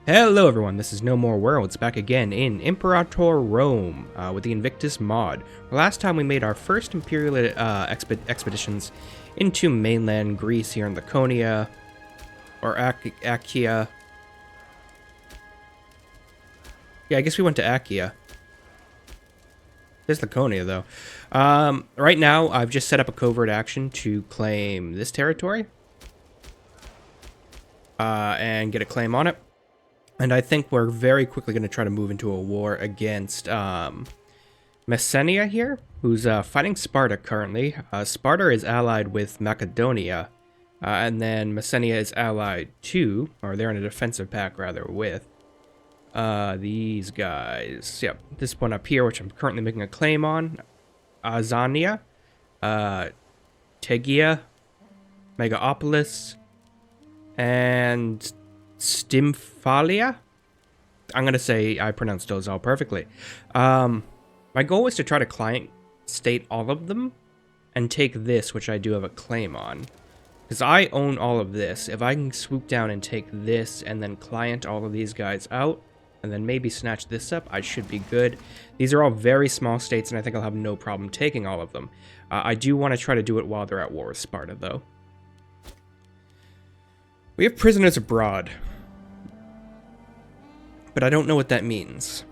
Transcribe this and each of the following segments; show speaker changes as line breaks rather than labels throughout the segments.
Hello everyone, this is NoMoreWorlds back again in Imperator Rome with the Invictus mod. Last time we made our first Imperial expeditions into mainland Greece here in Laconia, or Achaia. Yeah, I guess we went to Achaia. There's Laconia though. Right now I've just set up a covert action to claim this territory and get a claim on it. And I think we're very quickly going to try to move into a war against Messenia here, who's fighting Sparta currently. Sparta is allied with Macedonia, and then Messenia is allied to, or they're in a defensive pact rather, with these guys. Yep, this one up here, which I'm currently making a claim on. Azania, Tegia, Megaopolis, and Stymphalia? I'm going to say I pronounced those all perfectly. My goal was to try to client state all of them and take this, which I do have a claim on. Because I own all of this. If I can swoop down and take this and then client all of these guys out and then maybe snatch this up, I should be good. These are all very small states and I think I'll have no problem taking all of them. I do want to try to do it while they're at war with Sparta, though. We have prisoners abroad, but I don't know what that means.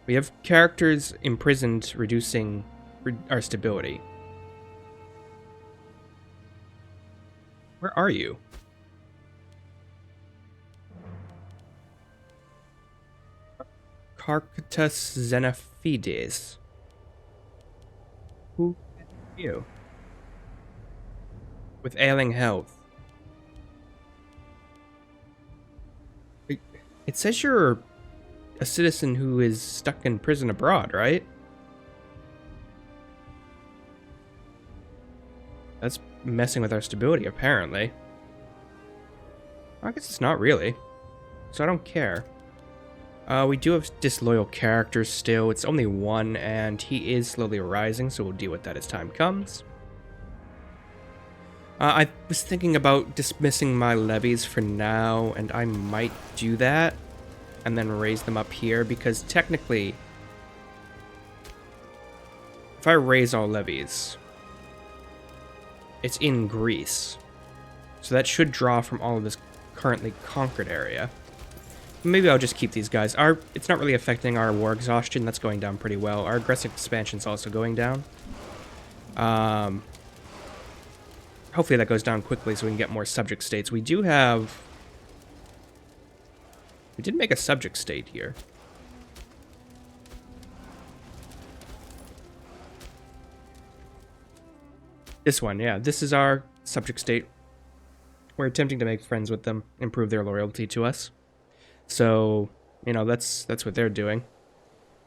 We have characters imprisoned, reducing our stability. Where are you? Carcatus Xenophides. Who are you? With ailing health. It says you're a citizen who is stuck in prison abroad, right? That's messing with our stability, apparently. I guess it's not really, so I don't care. We do have disloyal characters still. It's only one, and he is slowly rising, so we'll deal with that as time comes. I was thinking about dismissing my levies for now, and I might do that and then raise them up here, because technically, if I raise all levies, it's in Greece. So that should draw from all of this currently conquered area. Maybe I'll just keep these guys. It's not really affecting our war exhaustion. That's going down pretty well. Our aggressive expansion's also going down. Hopefully that goes down quickly so we can get more subject states. We did make a subject state here. This one, yeah. This is our subject state. We're attempting to make friends with them, improve their loyalty to us. So, you know, that's what they're doing.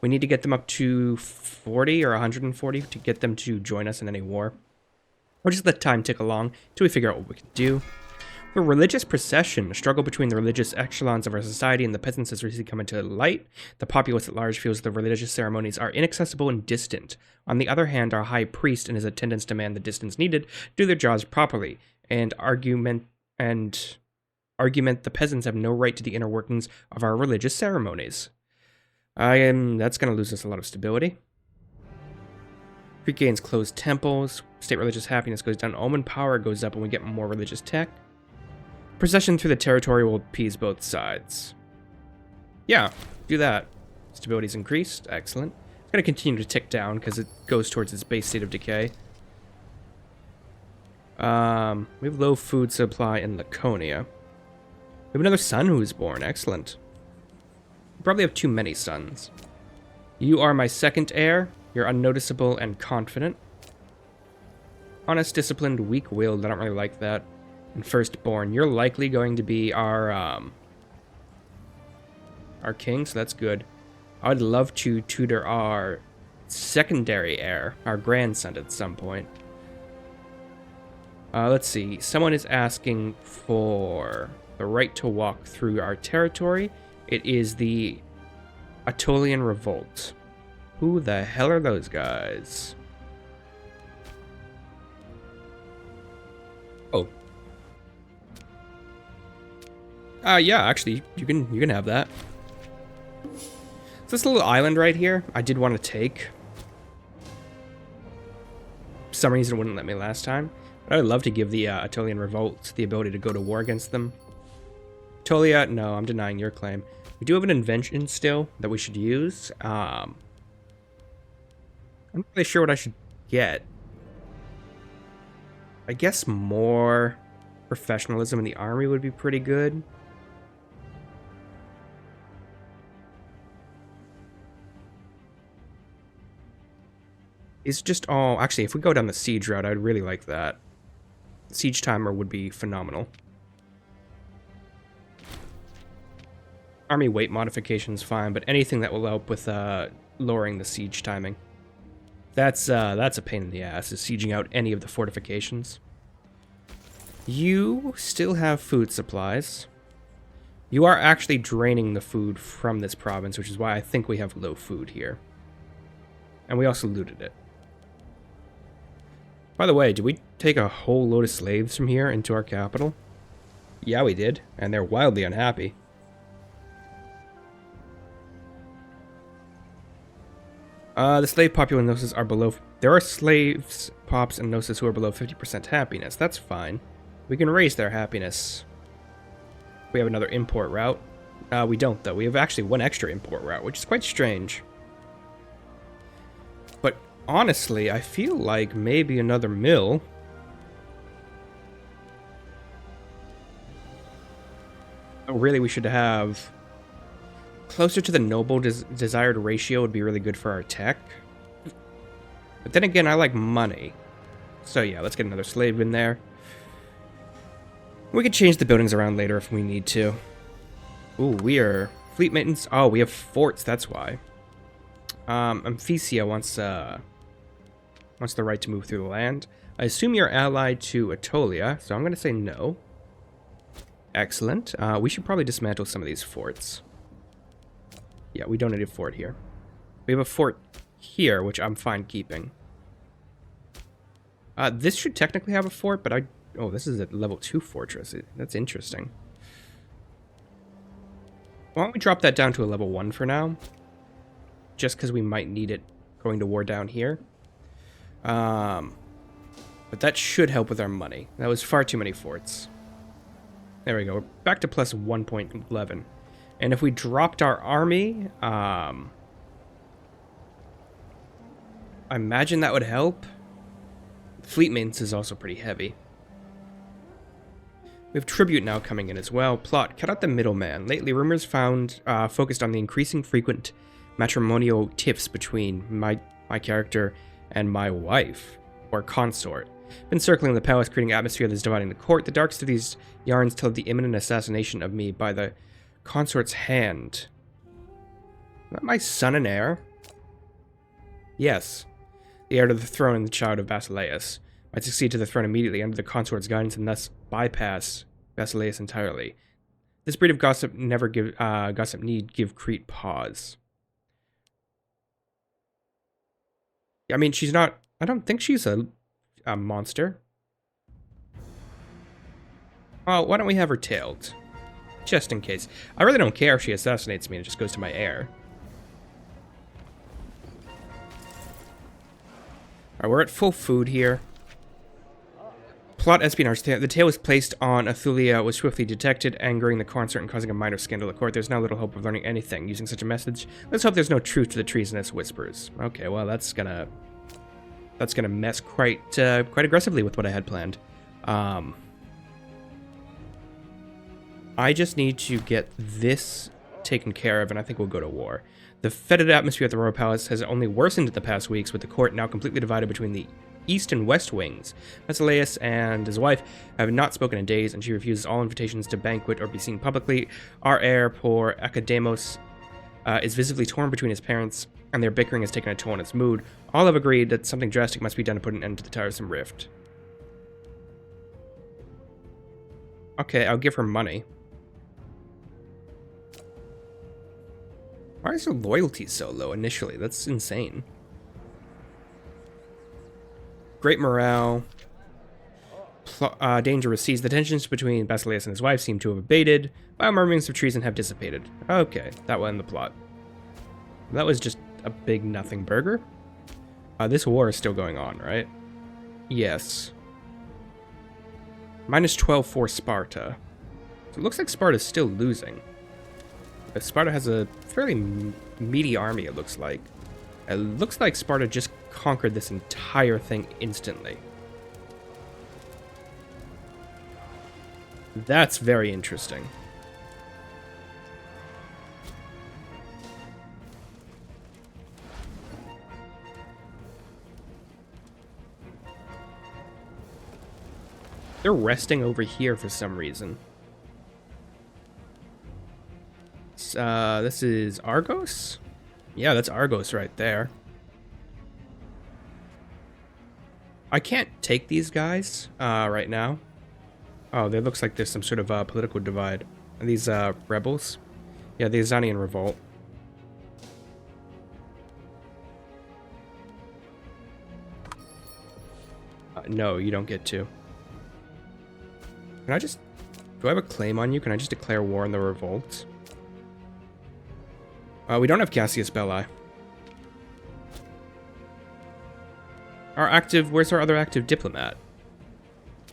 We need to get them up to 40 or 140 to get them to join us in any war. We'll just let time tick along until we figure out what we can do. The religious procession, a struggle between the religious echelons of our society and the peasants has recently come into light. The populace at large feels the religious ceremonies are inaccessible and distant. On the other hand, our high priest and his attendants demand the distance needed to do their jobs properly, and argument the peasants have no right to the inner workings of our religious ceremonies. That's going to lose us a lot of stability. Crete gains closed temples, state religious happiness goes down, omen power goes up, and we get more religious tech. Procession through the territory will appease both sides. Yeah, do that. Stability's increased, excellent. It's going to continue to tick down because it goes towards its base state of decay. We have low food supply in Laconia. We have another son who is born, excellent. We probably have too many sons. You are my second heir. You're unnoticeable and confident. Honest, disciplined, weak-willed. I don't really like that. And firstborn. You're likely going to be our king, so that's good. I'd love to tutor our secondary heir, our grandson, at some point. Let's see. Someone is asking for the right to walk through our territory. It is the Aetolian Revolt. Who the hell are those guys? Oh. Yeah, actually, you can have that. So this little island right here, I did want to take. For some reason, it wouldn't let me last time. But I would love to give the Aetolian Revolt the ability to go to war against them. Aetolia, no, I'm denying your claim. We do have an invention still that we should use. I'm not really sure what I should get. I guess more professionalism in the army would be pretty good. It's just all... Actually, if we go down the siege route, I'd really like that. Siege timer would be phenomenal. Army weight modification's fine, but anything that will help with lowering the siege timing. That's a pain in the ass, is sieging out any of the fortifications. You still have food supplies. You are actually draining the food from this province, which is why I think we have low food here. And we also looted it. By the way, did we take a whole load of slaves from here into our capital? Yeah, we did, and they're wildly unhappy. The slave populace and gnosis are below... There are slaves, pops, and gnosis who are below 50% happiness. That's fine. We can raise their happiness. We have another import route. We don't, though. We have actually one extra import route, which is quite strange. But honestly, I feel like maybe another mill... Oh, really, we should have... Closer to the noble desired ratio would be really good for our tech. But then again, I like money. So yeah, let's get another slave in there. We can change the buildings around later if we need to. Ooh, we are... Fleet maintenance... Oh, we have forts, that's why. Amphicia wants the right to move through the land. I assume you're allied to Aetolia, so I'm going to say no. Excellent. We should probably dismantle some of these forts. Yeah, we don't need a fort here. We have a fort here, which I'm fine keeping. This should technically have a fort, but oh, this is a level 2 fortress. That's interesting. Why don't we drop that down to a level 1 for now? Just because we might need it going to war down here. But that should help with our money. That was far too many forts. There we go. We're back to plus 1.11. And if we dropped our army, I imagine that would help. Fleet maintenance is also pretty heavy. We have tribute now coming in as well. Plot, cut out the middleman. Lately, rumors found focused on the increasing frequent matrimonial tiffs between my character and my wife, or consort. Been circling the palace, creating an atmosphere that's dividing the court. The darkest of these yarns tell of the imminent assassination of me by the consort's hand. Is that my son and heir? Yes. The heir to the throne and the child of Vassalize. Might succeed to the throne immediately under the consort's guidance and thus bypass Vassalize entirely. This breed of gossip need give Crete pause. I mean, she's not... I don't think she's a monster. Oh, why don't we have her tailed? Just in case. I really don't care if she assassinates me and it just goes to my heir. Alright, we're at full food here. Plot espionage. The tale was placed on Aetholia was swiftly detected, angering the consort and causing a minor scandal at court. There's now little hope of learning anything using such a message. Let's hope there's no truth to the treasonous whispers. Okay, well, that's gonna mess quite aggressively with what I had planned. I just need to get this taken care of, and I think we'll go to war. The fetid atmosphere at the Royal Palace has only worsened in the past weeks, with the court now completely divided between the east and west wings. Vassalize and his wife have not spoken in days, and she refuses all invitations to banquet or be seen publicly. Our heir, poor Academos, is visibly torn between his parents, and their bickering has taken a toll on his mood. All have agreed that something drastic must be done to put an end to the tiresome rift. Okay, I'll give her money. Why is her loyalty so low initially? That's insane. Great morale. danger recedes. The tensions between Basileus and his wife seem to have abated, while murmurings of treason have dissipated. Okay, that will end the plot. That was just a big nothing burger. This war is still going on, right? Yes. Minus 12 for Sparta. So it looks like Sparta's still losing. But Sparta has a fairly meaty army, it looks like. It looks like Sparta just conquered this entire thing instantly. That's very interesting. They're resting over here for some reason. This is Argos? Yeah, that's Argos right there. I can't take these guys right now. Oh, it looks like there's some sort of political divide. Are these rebels? Yeah, the Azanian revolt. No, you don't get to. Can I just... Do I have a claim on you? Can I just declare war on the revolt? We don't have Cassius Belli. Our active... Where's our other active diplomat?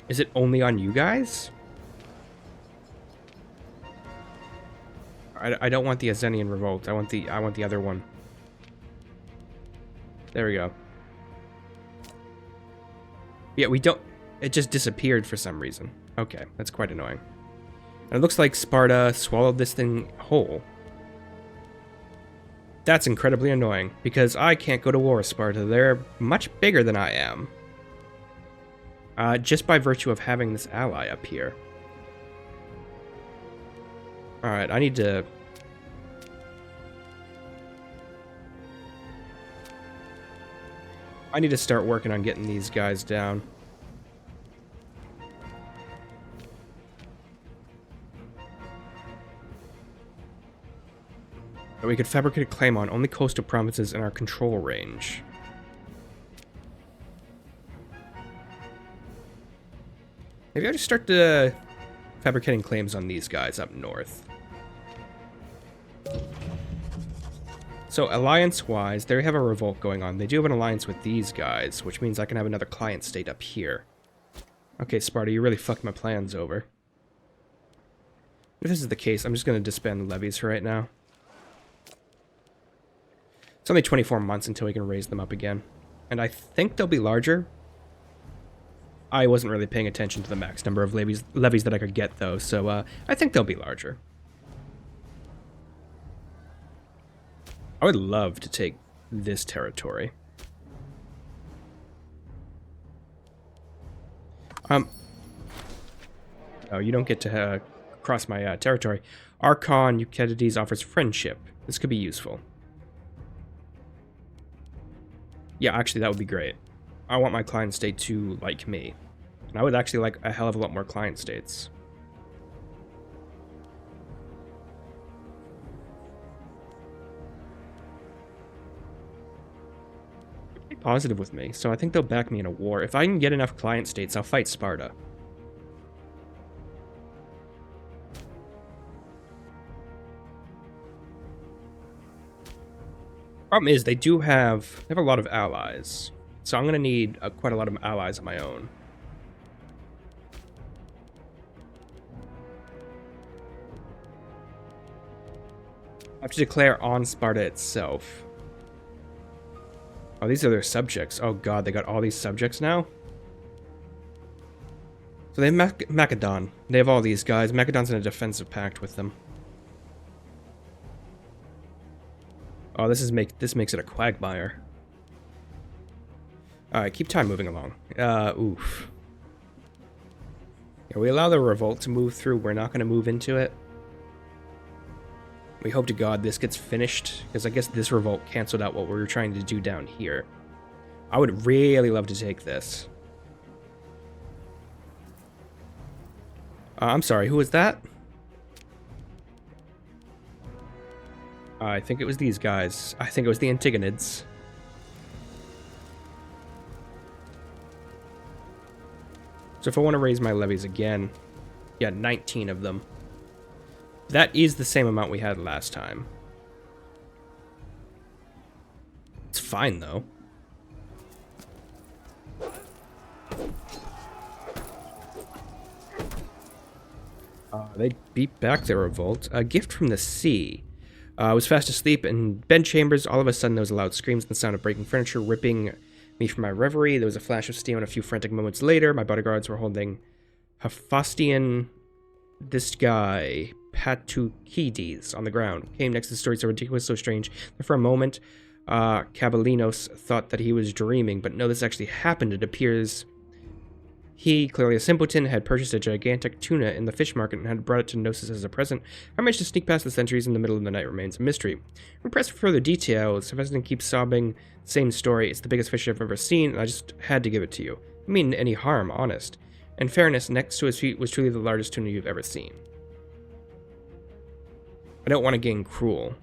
Is it only on you guys? I don't want the Azanian revolt. I want the other one. There we go. Yeah, we don't... It just disappeared for some reason. Okay, that's quite annoying. And it looks like Sparta swallowed this thing whole. That's incredibly annoying, because I can't go to war with Sparta. They're much bigger than I am. Just by virtue of having this ally up here. Alright, I need to... start working on getting these guys down. We could fabricate a claim on only coastal provinces in our control range. Maybe I'll just start fabricating claims on these guys up north. So alliance-wise, they have a revolt going on. They do have an alliance with these guys, which means I can have another client state up here. Okay, Sparta, you really fucked my plans over. If this is the case, I'm just going to disband the levies for right now. It's only 24 months until we can raise them up again. And I think they'll be larger. I wasn't really paying attention to the max number of levies that I could get, though, so I think they'll be larger. I would love to take this territory. Oh, you don't get to cross my territory. Archon Euclides offers friendship. This could be useful. Yeah, actually, that would be great. I want my client state to like me. And I would actually like a hell of a lot more client states. Be positive with me, so I think they'll back me in a war. If I can get enough client states, I'll fight Sparta. Problem is, they have a lot of allies. So I'm going to need quite a lot of allies of my own. I have to declare on Sparta itself. Oh, these are their subjects. Oh god, they got all these subjects now? So they have Macedon. They have all these guys. Macedon's in a defensive pact with them. Oh, this makes it a quagmire. Alright, keep time moving along. Oof. Yeah, we allow the revolt to move through. We're not going to move into it. We hope to God this gets finished, because I guess this revolt canceled out what we were trying to do down here. I would really love to take this. I'm sorry, who was that? I think it was these guys. I think it was the Antigonids. So So if I want to raise my levies again, yeah, 19 of them. That is the same amount we had last time. It's fine, though. They beat back their revolt. A gift from the sea. I was fast asleep in bed chambers. All of a sudden, there was loud screams and the sound of breaking furniture, ripping me from my reverie. There was a flash of steel, and a few frantic moments later, my bodyguards were holding Hephaestion, this guy, Patukides, on the ground. Came next to the story so ridiculous, so strange, that for a moment, Kabalinos thought that he was dreaming, but no, this actually happened. It appears he, clearly a simpleton, had purchased a gigantic tuna in the fish market and had brought it to Gnosis as a present. How managed to sneak past the sentries in the middle of the night remains a mystery. I'm pressed for further details. Hephaestion keeps sobbing, same story. It's the biggest fish I've ever seen, and I just had to give it to you. I mean any harm, honest. In fairness, next to his feet was truly the largest tuna you've ever seen. I don't want to gain cruel.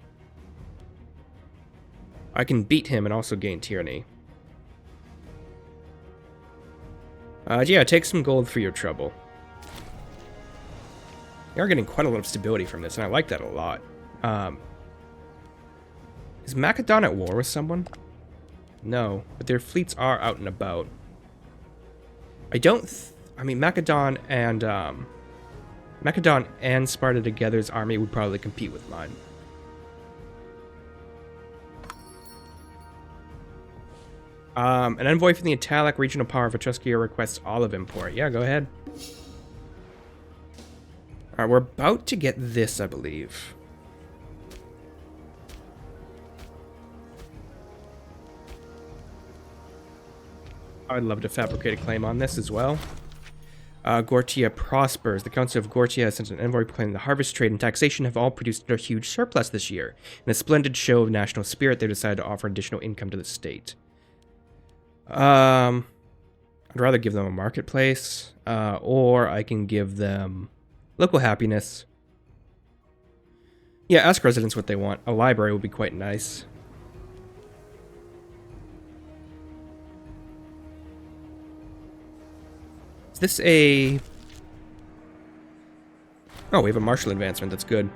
I can beat him and also gain tyranny. Yeah, take some gold for your trouble. You are getting quite a lot of stability from this, and I like that a lot. Is Macedon at war with someone? No, but their fleets are out and about. I mean, Macedon and Sparta together's army would probably compete with mine. An envoy from the Italic regional power of Etruskia requests olive import. Yeah, go ahead. Alright, we're about to get this, I believe. I'd love to fabricate a claim on this as well. Gortia prospers. The Council of Gortia has sent an envoy proclaiming the harvest, trade, and taxation have all produced a huge surplus this year. In a splendid show of national spirit, they decided to offer additional income to the state. I'd rather give them a marketplace, or I can give them local happiness. Yeah, ask residents what they want. A library would be quite nice. Is this a... Oh, we have a martial advancement. That's good.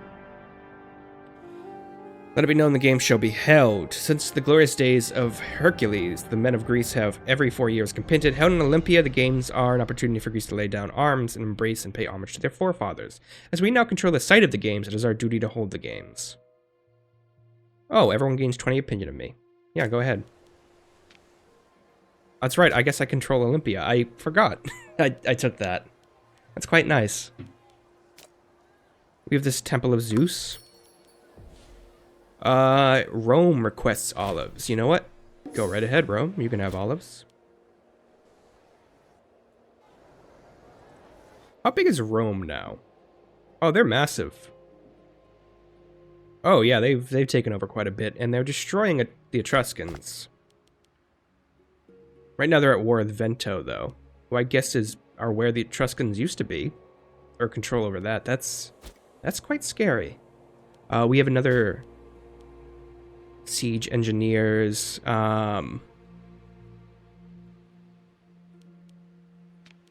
Let it be known the games shall be held. Since the glorious days of Hercules, the men of Greece have every 4 years competed. Held in Olympia, the games are an opportunity for Greece to lay down arms and embrace and pay homage to their forefathers. As we now control the site of the games, it is our duty to hold the games. Oh, everyone gains 20 opinion of me. Yeah, go ahead. That's right, I guess I control Olympia. I forgot. I took that. That's quite nice. We have this Temple of Zeus. Rome requests olives. You know what? Go right ahead, Rome. You can have olives. How big is Rome now? Oh, they're massive. Oh yeah, they've taken over quite a bit, and they're destroying the Etruscans. Right now they're at war with Vento, though, who I guess are where the Etruscans used to be, or control over that. That's quite scary. We have another siege engineers. Yeah,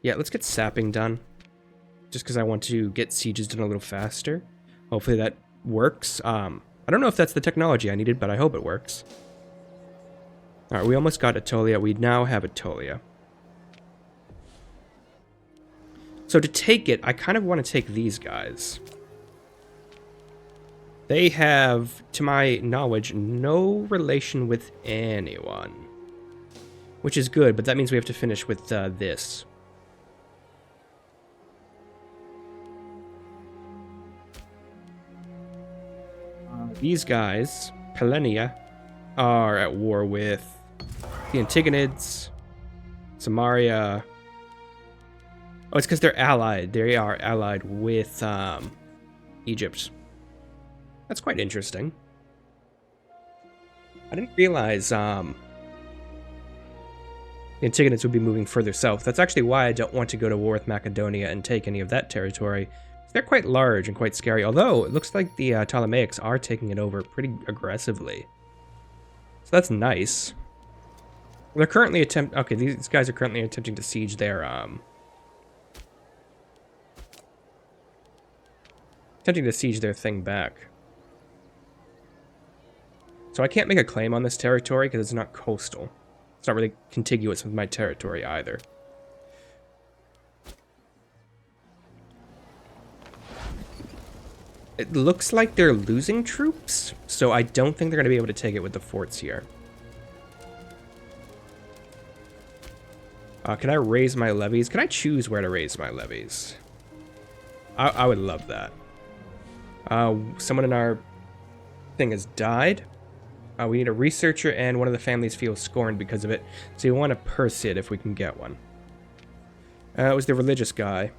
let's get sapping done, just because I want to get sieges done a little faster. Hopefully that works. I don't know if that's the technology I needed, but I hope it works. Alright, we almost got Aetolia. We now have Aetolia. So to take it, I kind of want to take these guys. They have, to my knowledge, no relation with anyone. Which is good, but that means we have to finish with this. These guys, Pellenia, are at war with the Antigonids, Samaria. Oh, it's because they're allied. They are allied with Egypt. That's quite interesting. I didn't realize the Antigonids would be moving further south. That's actually why I don't want to go to war with Macedonia and take any of that territory. They're quite large and quite scary, although it looks like the Ptolemaics are taking it over pretty aggressively. So that's nice. They're currently okay, these guys are currently attempting to siege their Attempting to siege their thing back. So I can't make a claim on this territory because it's not coastal. It's not really contiguous with my territory either. It looks like they're losing troops, so I don't think they're going to be able to take it with the forts here. Can I raise my levies? Can I choose where to raise my levies? I would love that. Someone in our thing has died. We need a researcher, and one of the families feels scorned because of it. So you want a Persid if we can get one. It was the religious guy.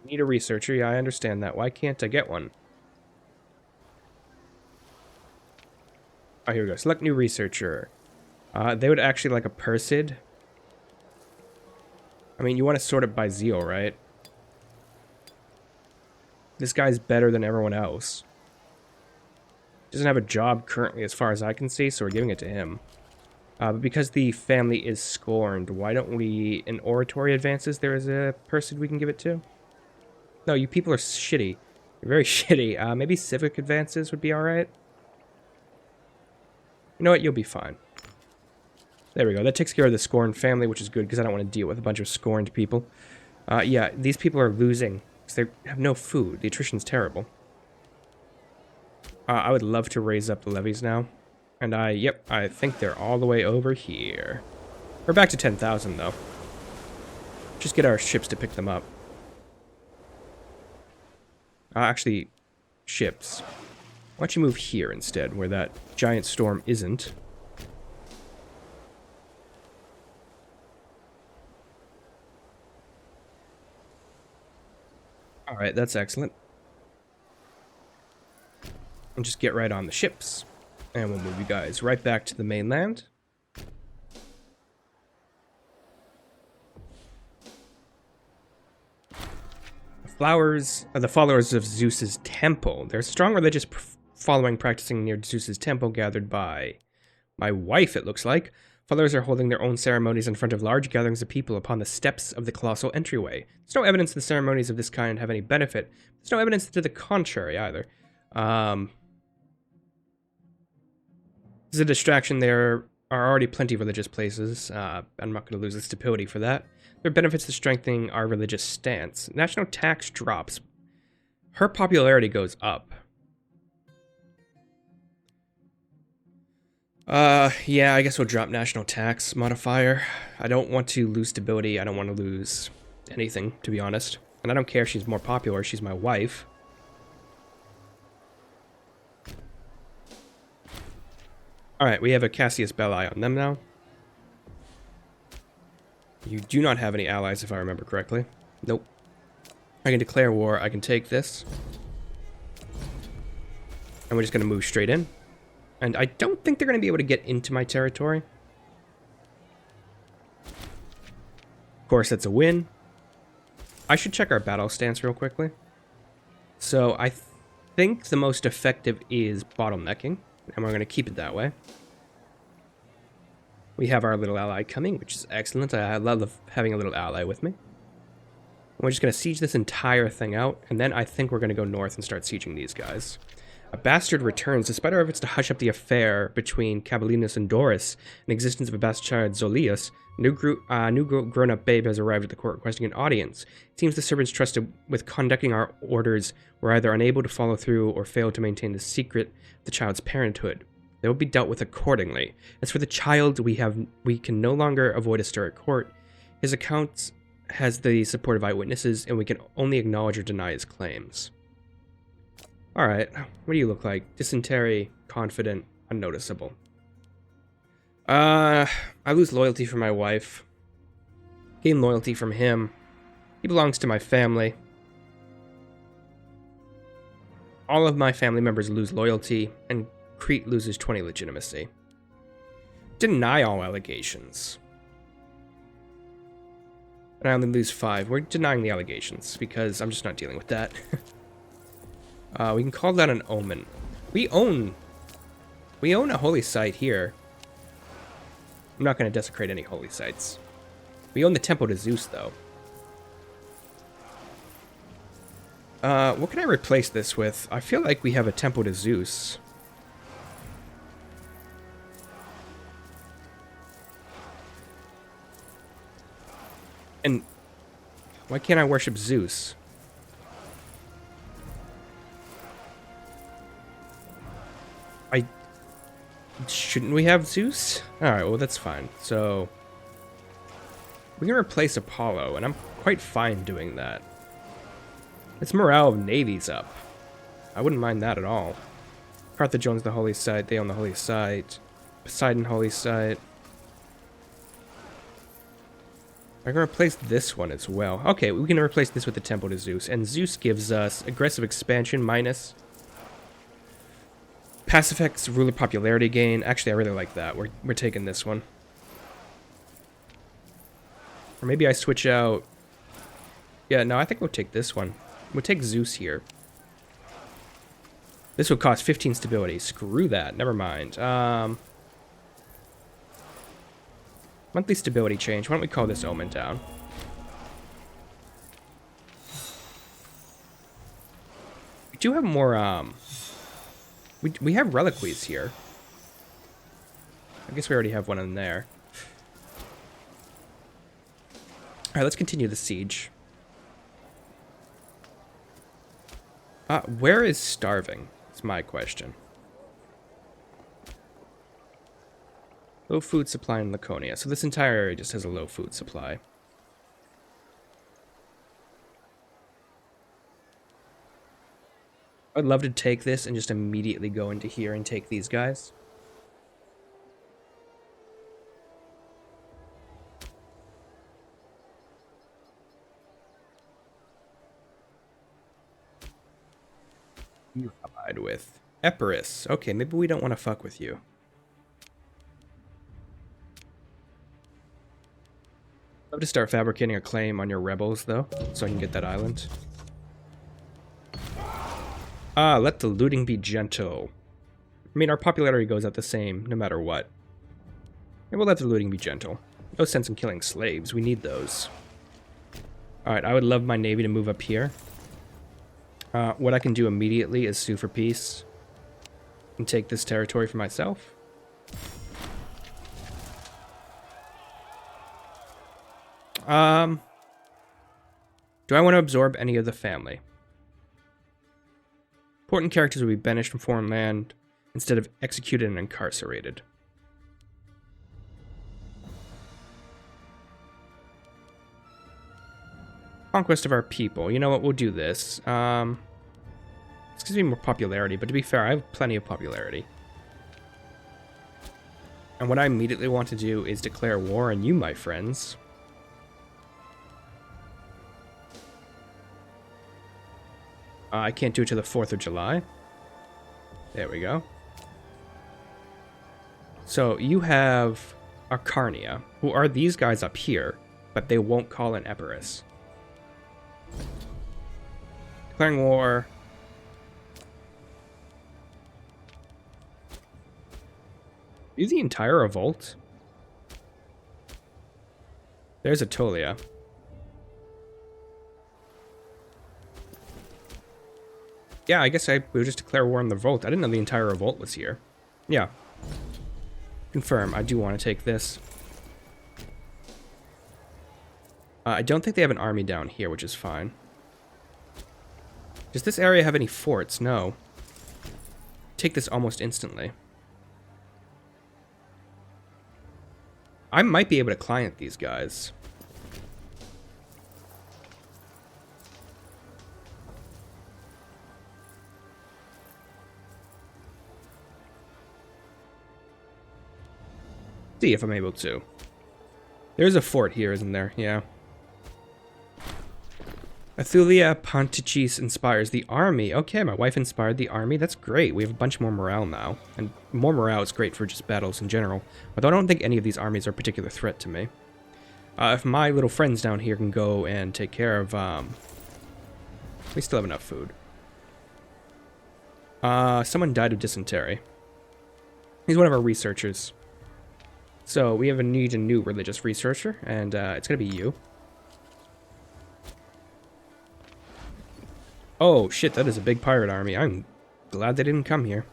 Need a researcher. Yeah, I understand that. Why can't I get one? Oh, here we go. Select new researcher. They would actually like a Persid. I mean, you want to sort it by zeal, right? This guy's better than everyone else. Doesn't have a job currently as far as I can see, so we're giving it to him. But because the family is scorned, why don't we, in oratory advances, there is a person we can give it to? No, you people are shitty. You're very shitty. Maybe civic advances would be alright. You know what? You'll be fine. There we go. That takes care of the scorned family, which is good because I don't want to deal with a bunch of scorned people. Yeah, these people are losing because they have no food. The attrition's terrible. I would love to raise up the levies now. And yep, I think they're all the way over here. We're back to 10,000 though. Just get our ships to pick them up. Actually, ships. Why don't you move here instead, where that giant storm isn't? Alright, that's excellent. And just get right on the ships. And we'll move you guys right back to the mainland. Flowers are the followers of Zeus's temple. They're a strong religious following practicing near Zeus's temple, gathered by my wife, it looks like. Followers are holding their own ceremonies in front of large gatherings of people upon the steps of the colossal entryway. There's no evidence the ceremonies of this kind have any benefit. There's no evidence to the contrary either. This is a distraction. There are already plenty of religious places. I'm not going to lose the stability for that. There are benefits to strengthening our religious stance. National tax drops. Her popularity goes up. Yeah, I guess we'll drop national tax modifier. I don't want to lose stability. I don't want to lose anything, to be honest. And I don't care if she's more popular. She's my wife. Alright, we have a Cassius Belli on them now. You do not have any allies, if I remember correctly. Nope. I can declare war. I can take this. And we're just going to move straight in. And I don't think they're going to be able to get into my territory. Of course, that's a win. I should check our battle stance real quickly. So I think the most effective is bottlenecking. And we're going to keep it that way. We have our little ally coming, which is excellent. I love having a little ally with me. We're just going to siege this entire thing out. And then I think we're going to go north and start sieging these guys. A bastard returns, despite our efforts to hush up the affair between Cabelinus and Doris, and the existence of a bastard child, Zolius. New grown-up babe has arrived at the court requesting an audience. It seems the servants trusted with conducting our orders were either unable to follow through or failed to maintain the secret of the child's parenthood. They will be dealt with accordingly. As for the child, we can no longer avoid a stir at court. His account has the support of eyewitnesses, and we can only acknowledge or deny his claims. Alright, what do you look like? Dysentery, confident, unnoticeable. I lose loyalty from my wife. Gain loyalty from him. He belongs to my family. All of my family members lose loyalty, and Crete loses 20 legitimacy. Deny all allegations. And I only lose 5. We're denying the allegations, because I'm just not dealing with that. We can call that an omen. We own a holy site here. I'm not going to desecrate any holy sites. We own the temple to Zeus, though. What can I replace this with? I feel like we have a temple to Zeus. And why can't I worship Zeus? Shouldn't we have Zeus? Alright, well that's fine. So we can replace Apollo, and I'm quite fine doing that. Its morale of navies up. I wouldn't mind that at all. Carthage owns the holy site, they own the holy site. Poseidon holy site. I can replace this one as well. Okay, we can replace this with the temple to Zeus, and Zeus gives us aggressive expansion minus. Pass effects, ruler popularity gain. Actually, I really like that. We're taking this one. Or maybe I switch out. Yeah, no, I think we'll take this one. We'll take Zeus here. This will cost 15 stability. Screw that. Never mind. Monthly stability change. Why don't we call this Omen down? We do have more, We have reliquies here. I guess we already have one in there. Alright, let's continue the siege. Where is starving? That's my question. Low food supply in Laconia. So this entire area just has a low food supply. I'd love to take this and just immediately go into here and take these guys. You allied with Epirus. Okay, maybe we don't want to fuck with you. I'd love to start fabricating a claim on your rebels, though, so I can get that island. Let the looting be gentle. I mean, our popularity goes up the same, no matter what. And we'll let the looting be gentle. No sense in killing slaves, we need those. Alright, I would love my navy to move up here. What I can do immediately is sue for peace. And take this territory for myself. Do I want to absorb any of the family? Important characters will be banished from foreign land instead of executed and incarcerated. Conquest of our people. You know what? We'll do this. This gives me more popularity, but to be fair, I have plenty of popularity. And what I immediately want to do is declare war on you, my friends. I can't do it to the 4th of July. There we go. So you have Arcarnia, who are these guys up here, but they won't call in Epirus. Declaring war. Is the entire revolt? There's Atolia. Yeah, I guess we'll just declare war on the revolt. I didn't know the entire revolt was here. Yeah. Confirm, I do want to take this. I don't think they have an army down here, which is fine. Does this area have any forts? No. Take this almost instantly. I might be able to client these guys. See if I'm able to. There's a fort here, isn't there? Yeah. Athulia Ponticis inspires the army. Okay, my wife inspired the army. That's great. We have a bunch more morale now. And more morale is great for just battles in general. Although I don't think any of these armies are a particular threat to me. If my little friends down here can go and take care of... we still have enough food. Someone died of dysentery. He's one of our researchers. So we need a new religious researcher, and it's going to be you. Oh, shit, that is a big pirate army. I'm glad they didn't come here.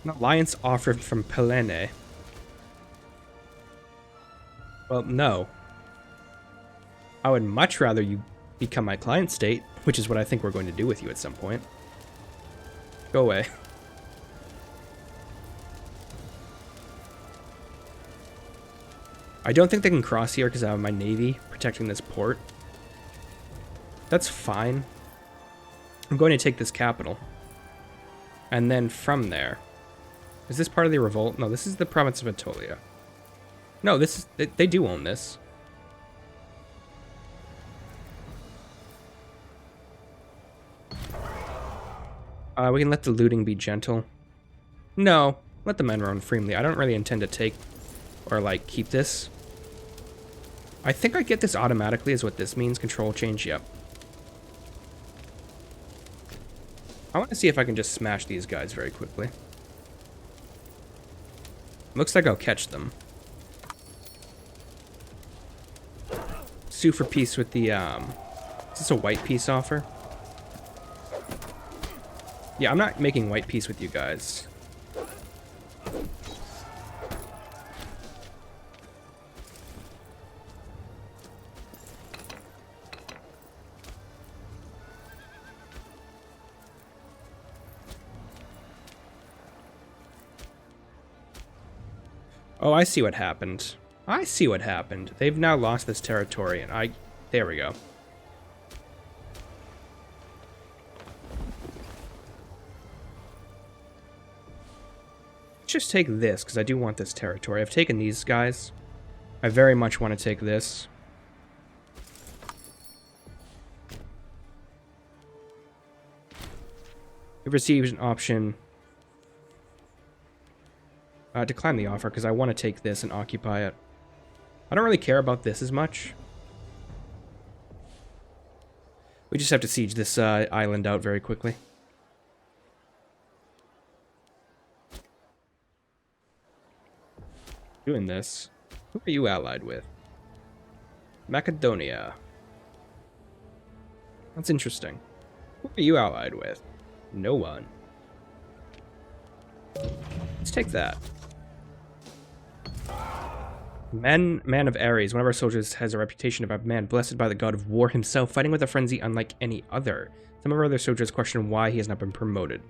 An alliance offered from Pelene. Well, no. I would much rather you become my client state, which is what I think we're going to do with you at some point. Go away. I don't think they can cross here because I have my navy protecting this port. That's fine. I'm going to take this capital. And then from there... Is this part of the revolt? No, this is the province of Aetolia. No, this is... They do own this. We can let the looting be gentle. No, let the men run freely. I don't really intend to take or, like, keep this. I think I get this automatically is what this means. Control change, yep. I want to see if I can just smash these guys very quickly. Looks like I'll catch them. Sue for peace with the, is this a white peace offer? Yeah, I'm not making white peace with you guys. Oh, I see what happened. I see what happened. They've now lost this territory, and there we go. Let's just take this, because I do want this territory. I've taken these guys. I very much want to take this. It receives an option... decline the offer, because I want to take this and occupy it. I don't really care about this as much. We just have to siege this island out very quickly. Doing this. Who are you allied with? Macedonia. That's interesting. Who are you allied with? No one. Let's take that. Man of Ares. One of our soldiers has a reputation of a man blessed by the god of war himself, fighting with a frenzy unlike any other. Some of our other soldiers question why he has not been promoted.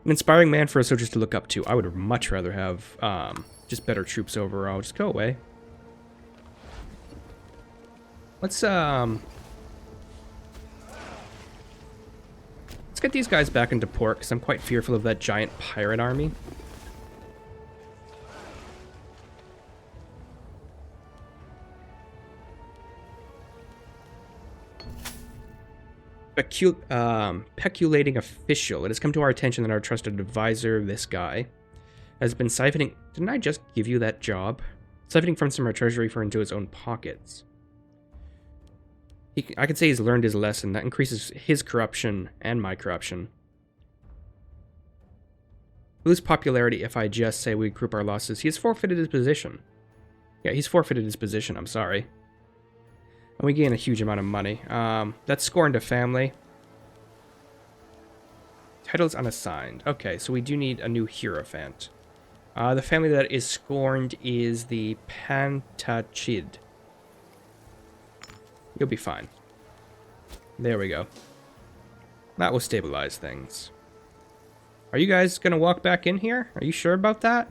An inspiring man for our soldiers to look up to. I would much rather have just better troops overall. Just go away. Let's get these guys back into port, because I'm quite fearful of that giant pirate army. Peculating official. It has come to our attention that our trusted advisor, this guy, has been siphoning... Didn't I just give you that job? Siphoning funds from our treasury for into his own pockets. I could say he's learned his lesson. That increases his corruption and my corruption. Lose popularity if I just say we group our losses. He has forfeited his position. Yeah, he's forfeited his position. I'm sorry. And we gain a huge amount of money. That's scorned to family. Title is unassigned. Okay, so we do need a new hierophant. The family that is scorned is the Pantachid. You'll be fine. There we go. That will stabilize things. Are you guys gonna walk back in here? Are you sure about that?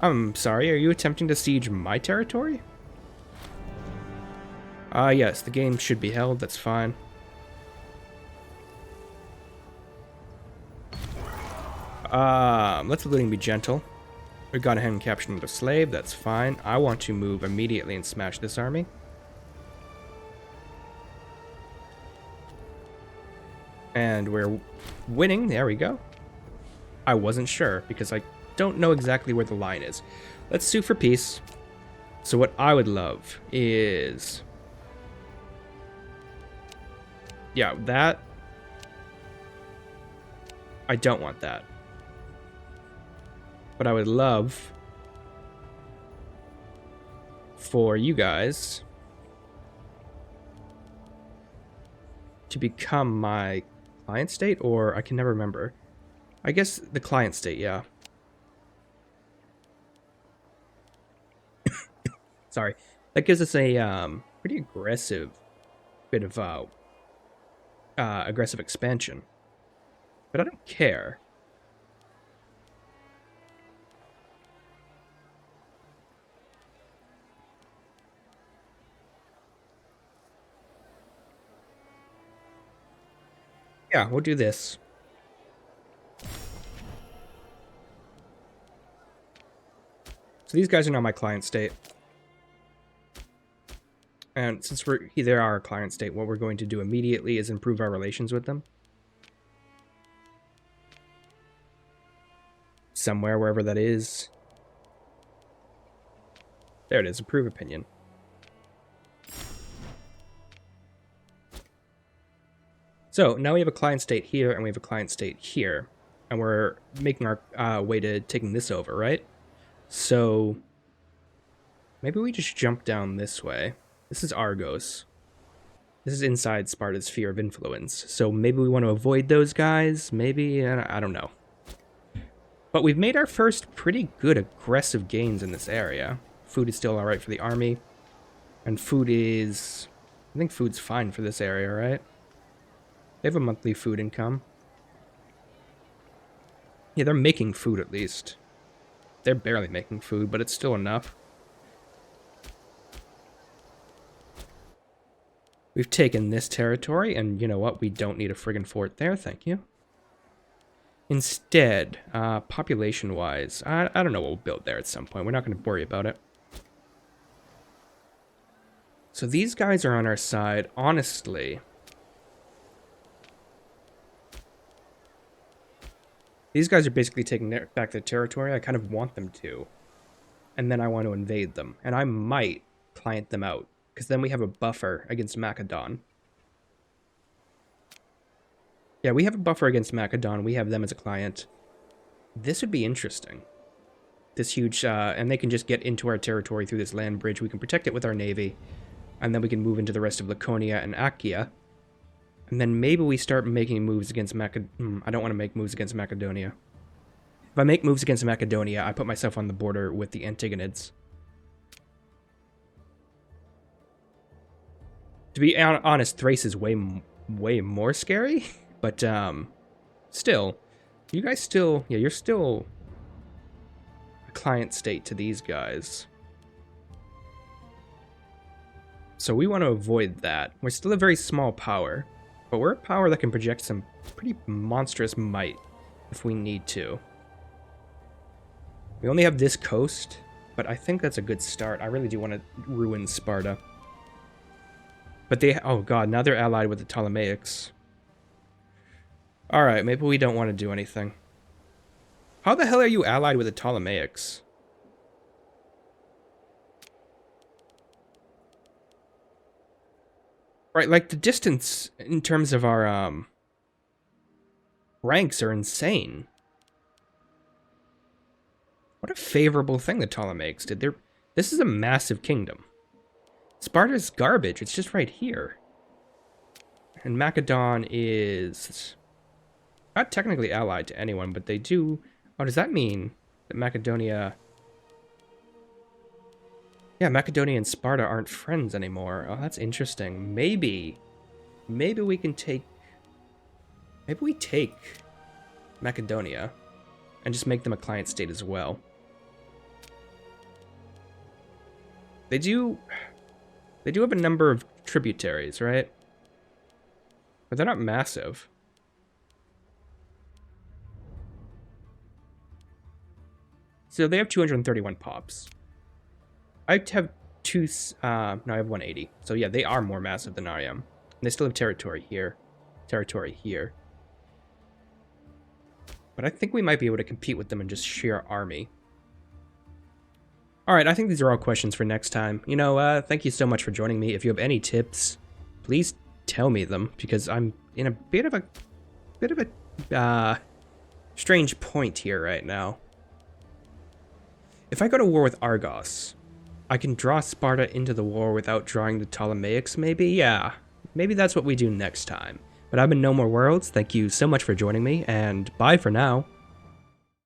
I'm sorry, are you attempting to siege my territory? Yes, the game should be held, that's fine. Let the looting be gentle. We've gone ahead and captured another slave, that's fine. I want to move immediately and smash this army. And we're winning, there we go. I wasn't sure, because I don't know exactly where the line is. Let's sue for peace. So what I would love is... Yeah, that I don't want that. But I would love for you guys to become my client state, or I can never remember. I guess the client state, yeah. Sorry. That gives us a pretty aggressive bit of aggressive expansion. But I don't care. Yeah, we'll do this. So these guys are now my client state. And since they're our client state, what we're going to do immediately is improve our relations with them. Somewhere, wherever that is. There it is, approve opinion. So now we have a client state here, and we have a client state here. And we're making our way to taking this over, right? So maybe we just jump down this way. This is Argos. This is inside Sparta's sphere of influence. So maybe we want to avoid those guys. Maybe, I don't know. But we've made our first pretty good aggressive gains in this area. Food is still alright for the army. And food is... I think food's fine for this area, right? They have a monthly food income. Yeah, they're making food at least. They're barely making food, but it's still enough. We've taken this territory, and you know what? We don't need a friggin' fort there, thank you. Instead, population-wise, I don't know what we'll build there at some point. We're not going to worry about it. So these guys are on our side. Honestly, these guys are basically taking back their territory. I kind of want them to. And then I want to invade them. And I might client them out, because then we have a buffer against Macedon. Yeah, we have a buffer against Macedon. We have them as a client. This would be interesting. This huge, and they can just get into our territory through this land bridge. We can protect it with our navy. And then we can move into the rest of Laconia and Achaia. And then maybe we start making moves against Macedonia. I don't want to make moves against Macedonia. If I make moves against Macedonia, I put myself on the border with the Antigonids. To be honest, Thrace is way more scary. But, still, you guys still... Yeah, you're still a client state to these guys. So we want to avoid that. We're still a very small power, but we're a power that can project some pretty monstrous might if we need to. We only have this coast, but I think that's a good start. I really do want to ruin Sparta. But they... Oh god, now they're allied with the Ptolemaics. Alright, maybe we don't want to do anything. How the hell are you allied with the Ptolemaics? Right, like, the distance in terms of our, ranks are insane. What a favorable thing the Ptolemaics did. This is a massive kingdom. Sparta's garbage. It's just right here. And Macedon is not technically allied to anyone, but they do... Oh, does that mean that Macedonia... Yeah, Macedonia and Sparta aren't friends anymore. Oh, that's interesting. Maybe we can take... Maybe we take Macedonia and just make them a client state as well. They do have a number of tributaries, right? But they're not massive. So they have 231 pops. I have no, I have 180. So yeah, they are more massive than I am. And they still have territory here. But I think we might be able to compete with them in just sheer army. Alright, I think these are all questions for next time. You know, thank you so much for joining me. If you have any tips, please tell me them, because I'm in a bit of a strange point here right now. If I go to war with Argos, I can draw Sparta into the war without drawing the Ptolemaics, maybe? Yeah, maybe that's what we do next time. But I've been NoMoreWorlds, thank you so much for joining me, and bye for now.